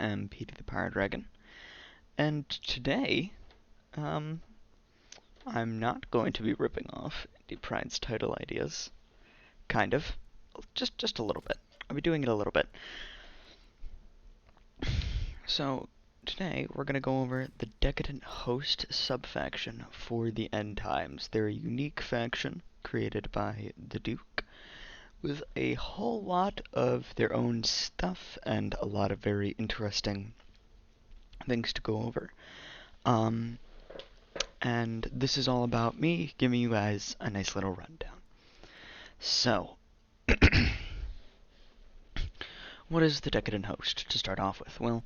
am Petey the Pirate Dragon, and today, I'm not going to be ripping off Andy Pride's title ideas. Kind of. Just a little bit. I'll be doing it a little bit. So, today we're going to go over the Decadent Host sub-faction for the End Times. They're a unique faction created by the Duke, with a whole lot of their own stuff and a lot of very interesting things to go over. And this is all about me giving you guys a nice little rundown. So, what is the Decadent Host to start off with? Well,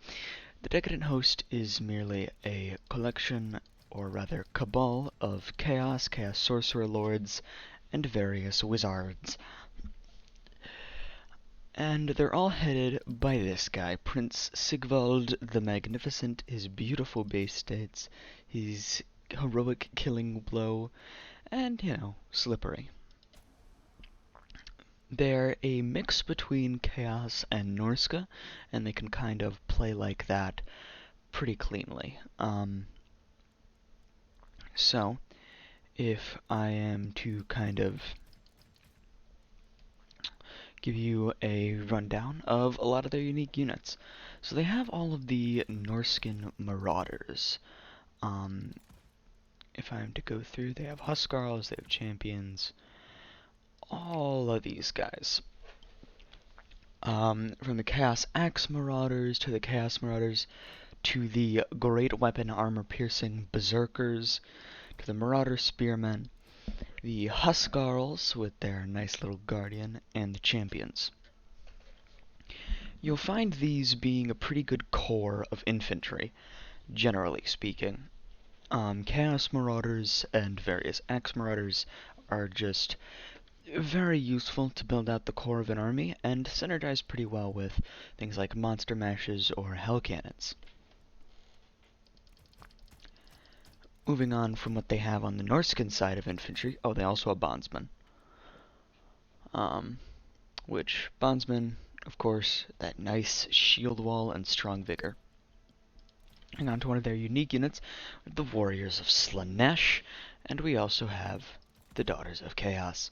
the Decadent Host is merely a collection, or rather cabal, of chaos sorcerer lords, and various wizards. And they're all headed by this guy, Prince Sigvald the Magnificent, his beautiful base states, his heroic killing blow, and, slippery. They're a mix between Chaos and Norsca, and they can kind of play like that pretty cleanly. So, if I am to kind of give you a rundown of a lot of their unique units. So they have all of the Norscan Marauders. If I am to go through, they have Huskarls, they have Champions, all of these guys. From the Chaos Axe Marauders to the Chaos Marauders to the Great Weapon Armor-Piercing Berserkers to the Marauder Spearmen, the Huskarls with their nice little Guardian, and the Champions. You'll find these being a pretty good core of infantry, generally speaking. Chaos Marauders and various Axe Marauders are just very useful to build out the core of an army, and synergize pretty well with things like Monster Mashes or Hell Cannons. Moving on from what they have on the Norscan side of infantry, they also have Bondsmen. Which, Bondsmen, of course, that nice shield wall and strong vigor. And on to one of their unique units, the Warriors of Slaanesh, and we also have the Daughters of Chaos.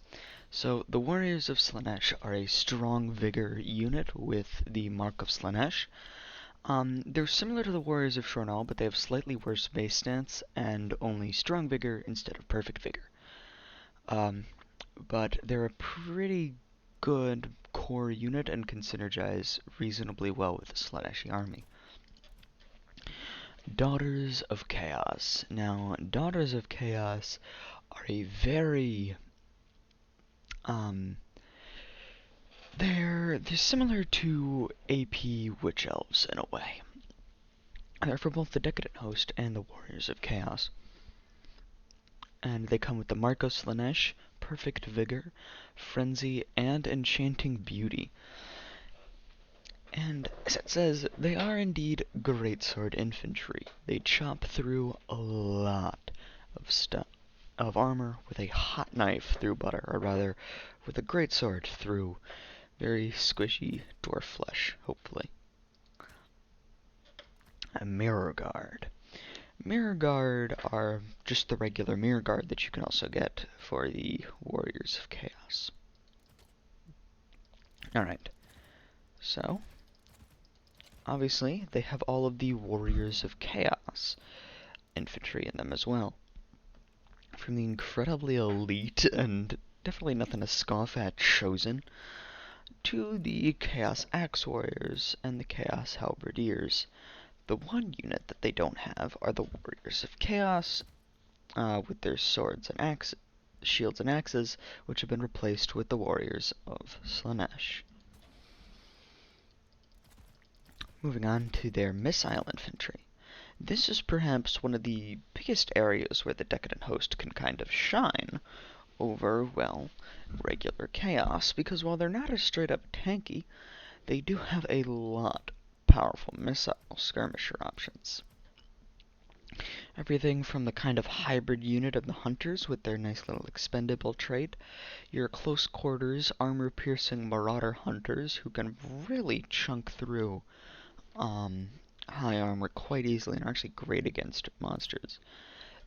So, the Warriors of Slaanesh are a strong vigor unit with the Mark of Slaanesh. They're similar to the Warriors of Shornal, but they have slightly worse base stance and only strong vigor instead of perfect vigor. But they're a pretty good core unit and can synergize reasonably well with the Slaaneshi army. Daughters of Chaos. Now, Daughters of Chaos are a very they're similar to AP Witch Elves in a way. They're for both the Decadent Host and the Warriors of Chaos. And they come with the Mark of Slaanesh, Perfect Vigor, Frenzy, and Enchanting Beauty. And as it says, they are indeed greatsword infantry. They chop through a lot of armor with a hot knife through butter, or rather, with a greatsword through very squishy dwarf flesh, hopefully. A Mirror Guard. Mirror Guard are just the regular Mirror Guard that you can also get for the Warriors of Chaos. Alright, so obviously, they have all of the Warriors of Chaos infantry in them as well. From the incredibly elite and definitely nothing to scoff at Chosen, to the Chaos Axe Warriors and the Chaos Halberdiers. The one unit that they don't have are the Warriors of Chaos, with their swords and shields and axes, which have been replaced with the Warriors of Slaanesh. Moving on to their missile infantry. This is perhaps one of the biggest areas where the Decadent Host can kind of shine over, well, regular Chaos, because while they're not as straight up tanky, they do have a lot of powerful missile skirmisher options. Everything from the kind of hybrid unit of the Hunters with their nice little expendable trait, your close quarters armor-piercing Marauder Hunters who can really chunk through high armor quite easily and are actually great against monsters.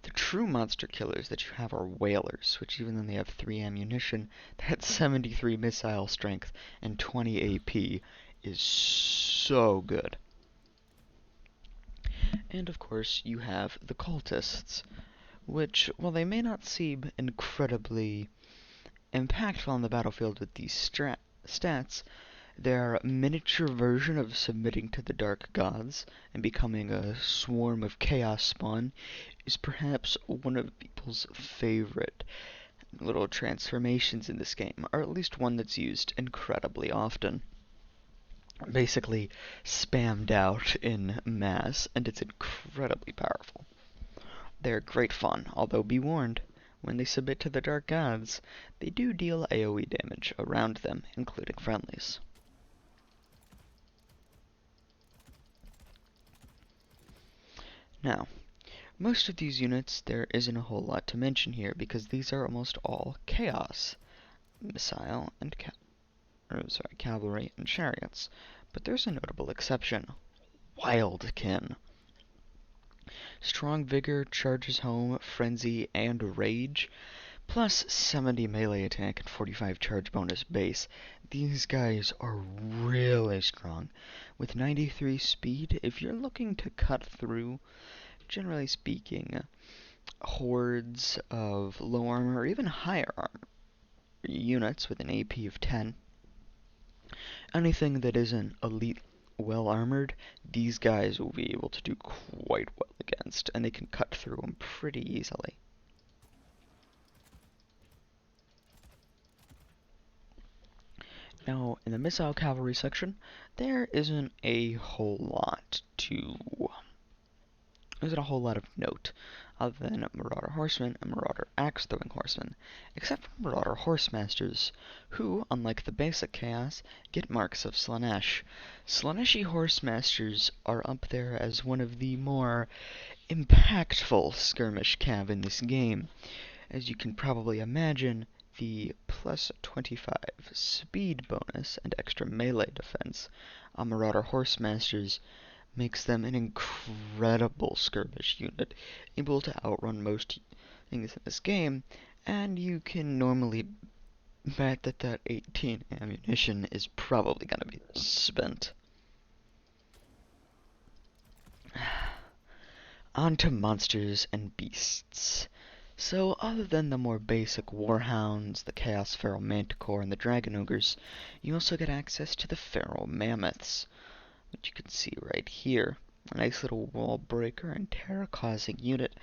The true monster killers that you have are whalers, which even though they have 3 ammunition, that 73 missile strength and 20 AP is so good. And of course, you have the cultists, which, while they may not seem incredibly impactful on the battlefield with these stats, their miniature version of submitting to the dark gods and becoming a swarm of chaos spawn is perhaps one of people's favorite little transformations in this game, or at least one that's used incredibly often. Basically spammed out in mass, and it's incredibly powerful. They're great fun, although be warned, when they submit to the dark gods, they do deal AoE damage around them, including friendlies. Now, most of these units, there isn't a whole lot to mention here, because these are almost all Chaos, Missile, and Cavalry and Chariots. But there's a notable exception. Wildkin. Strong Vigor, Charges Home, Frenzy, and Rage, plus 70 melee attack and 45 charge bonus base. These guys are really strong. With 93 speed, if you're looking to cut through, generally speaking, hordes of low armor or even higher armor units with an AP of 10, anything that isn't elite well armored, these guys will be able to do quite well against, and they can cut through them pretty easily. Now, in the Missile Cavalry section, there isn't a whole lot of note, other than Marauder Horsemen and Marauder Axe-Throwing Horsemen, except for Marauder Horsemasters, who, unlike the basic Chaos, get marks of Slaanesh. Slaaneshi Horsemasters are up there as one of the more impactful skirmish cav in this game. As you can probably imagine, the plus 25 speed bonus and extra melee defense on Marauder Horsemasters makes them an incredible skirmish unit, able to outrun most things in this game, and you can normally bet that that 18 ammunition is probably going to be spent. On to monsters and beasts. So, other than the more basic Warhounds, the Chaos Feral Manticore, and the Dragon Ogres, you also get access to the Feral Mammoths, which you can see right here. A nice little wall breaker and terror-causing unit,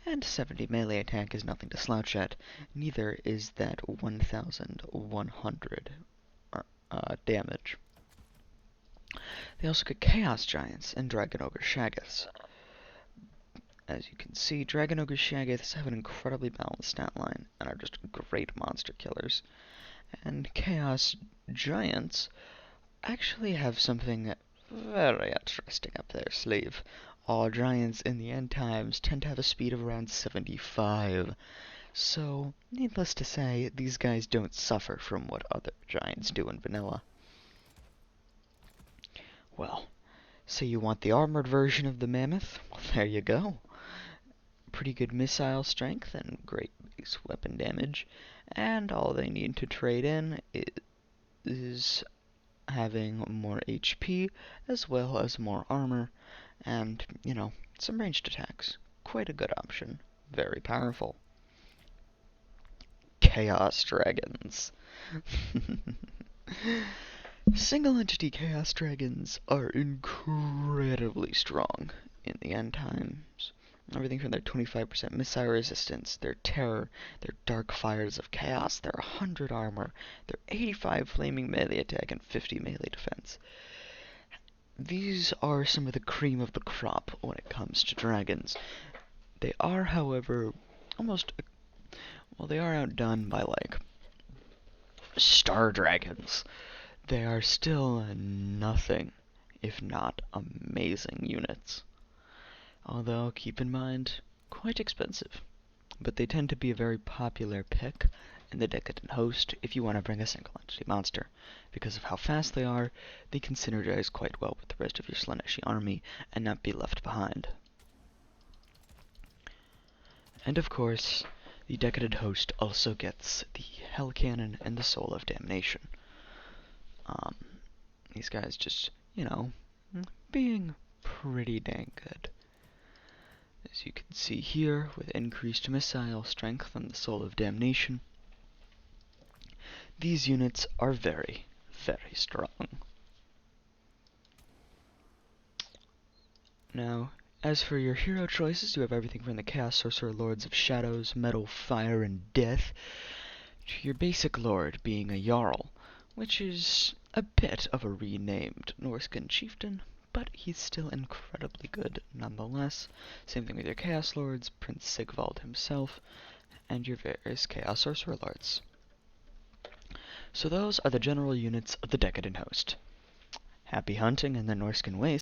and 70 melee attack is nothing to slouch at. Neither is that 1,100 damage. They also get Chaos Giants and Dragon Ogre Shaggoths. As you can see, Dragon Ogre Shaggoths have an incredibly balanced stat line and are just great monster killers. And Chaos Giants actually have something very interesting up their sleeve. All giants in the end times tend to have a speed of around 75. So, needless to say, these guys don't suffer from what other giants do in vanilla. Well, so you want the armored version of the Mammoth? Well, there you go. Pretty good missile strength and great base weapon damage, and all they need to trade in is having more HP as well as more armor and, you know, some ranged attacks. Quite a good option. Very powerful. Chaos Dragons. Single entity Chaos Dragons are incredibly strong in the end times. Everything from their 25% missile resistance, their terror, their dark fires of chaos, their 100 armor, their 85 flaming melee attack, and 50 melee defense. These are some of the cream of the crop when it comes to dragons. They are, however, they are outdone by, like, star dragons. They are still nothing if not amazing units. Although, keep in mind, quite expensive. But they tend to be a very popular pick in the Decadent Host if you want to bring a single entity monster. Because of how fast they are, they can synergize quite well with the rest of your Slaaneshi army and not be left behind. And of course, the Decadent Host also gets the Hell Cannon and the Soul of Damnation. These guys just, being pretty dang good. As you can see here, with increased missile strength and the Soul of Damnation, these units are very, very strong. Now, as for your hero choices, you have everything from the Chaos Sorcerer Lords of Shadows, Metal, Fire, and Death, to your basic lord being a Jarl, which is a bit of a renamed Norsca Chieftain, but he's still incredibly good nonetheless. Same thing with your Chaos Lords, Prince Sigvald himself, and your various Chaos Sorcerer Lords. So those are the general units of the Decadent Host. Happy hunting in the Norscan Waste.